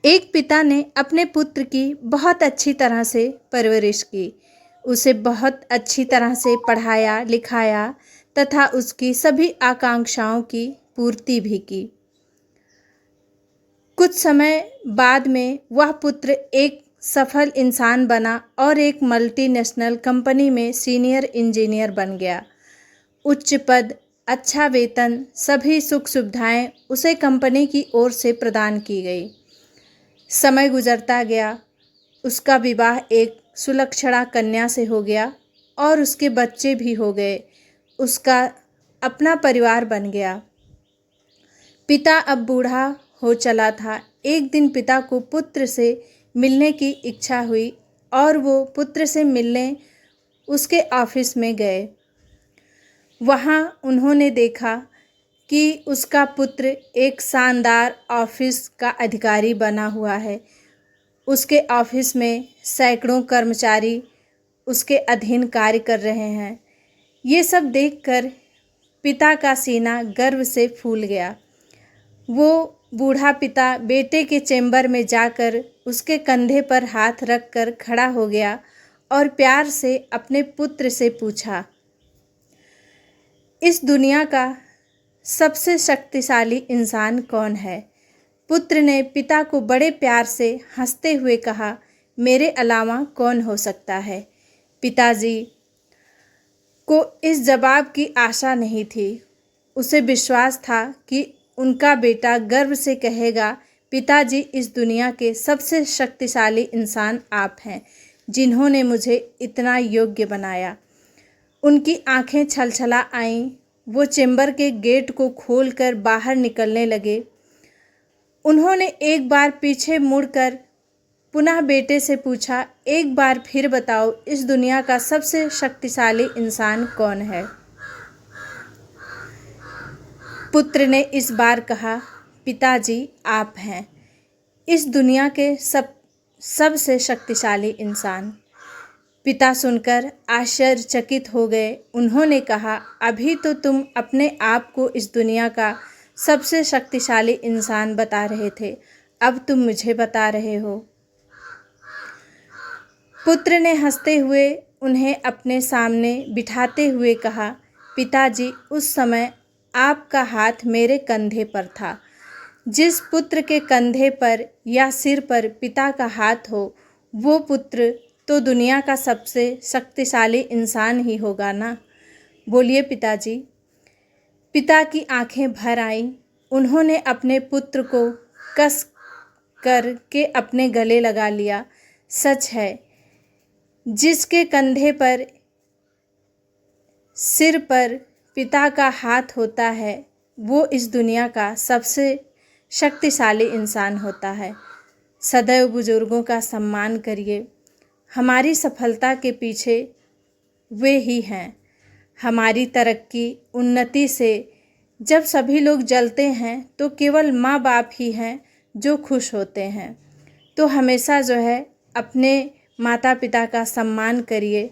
एक पिता ने अपने पुत्र की बहुत अच्छी तरह से परवरिश की। उसे बहुत अच्छी तरह से पढ़ाया लिखाया तथा उसकी सभी आकांक्षाओं की पूर्ति भी की। कुछ समय बाद में वह पुत्र एक सफल इंसान बना और एक मल्टीनेशनल कंपनी में सीनियर इंजीनियर बन गया। उच्च पद, अच्छा वेतन, सभी सुख सुविधाएं उसे कंपनी की ओर से प्रदान की गई। समय गुजरता गया। उसका विवाह एक सुलक्षणा कन्या से हो गया और उसके बच्चे भी हो गए। उसका अपना परिवार बन गया। पिता अब बूढ़ा हो चला था। एक दिन पिता को पुत्र से मिलने की इच्छा हुई और वो पुत्र से मिलने उसके ऑफिस में गए। वहाँ उन्होंने देखा कि उसका पुत्र एक शानदार ऑफिस का अधिकारी बना हुआ है। उसके ऑफिस में सैकड़ों कर्मचारी उसके अधीन कार्य कर रहे हैं। ये सब देखकर पिता का सीना गर्व से फूल गया। वो बूढ़ा पिता बेटे के चेंबर में जाकर उसके कंधे पर हाथ रखकर खड़ा हो गया और प्यार से अपने पुत्र से पूछा, इस दुनिया का सबसे शक्तिशाली इंसान कौन है? पुत्र ने पिता को बड़े प्यार से हंसते हुए कहा, मेरे अलावा कौन हो सकता है? पिताजी को इस जवाब की आशा नहीं थी। उसे विश्वास था कि उनका बेटा गर्व से कहेगा, पिताजी, इस दुनिया के सबसे शक्तिशाली इंसान आप हैं, जिन्होंने मुझे इतना योग्य बनाया। उनकी आंखें छलछला आईं। वो चेंबर के गेट को खोलकर बाहर निकलने लगे। उन्होंने एक बार पीछे मुड़कर पुनः बेटे से पूछा, एक बार फिर बताओ, इस दुनिया का सबसे शक्तिशाली इंसान कौन है? पुत्र ने इस बार कहा, पिताजी, आप हैं इस दुनिया के सबसे शक्तिशाली इंसान। पिता सुनकर आश्चर्यचकित हो गए। उन्होंने कहा, अभी तो तुम अपने आप को इस दुनिया का सबसे शक्तिशाली इंसान बता रहे थे, अब तुम मुझे बता रहे हो। पुत्र ने हंसते हुए उन्हें अपने सामने बिठाते हुए कहा, पिताजी, उस समय आपका हाथ मेरे कंधे पर था। जिस पुत्र के कंधे पर या सिर पर पिता का हाथ हो, वो पुत्र तो दुनिया का सबसे शक्तिशाली इंसान ही होगा ना। बोलिए पिताजी। पिता की आंखें भर आईं। उन्होंने अपने पुत्र को कस कर के अपने गले लगा लिया। सच है, जिसके कंधे पर सिर पर पिता का हाथ होता है, वो इस दुनिया का सबसे शक्तिशाली इंसान होता है। सदैव बुजुर्गों का सम्मान करिए। हमारी सफलता के पीछे वे ही हैं। हमारी तरक्की उन्नति से जब सभी लोग जलते हैं तो केवल माँ बाप ही हैं जो खुश होते हैं। तो हमेशा जो है अपने माता पिता का सम्मान करिए।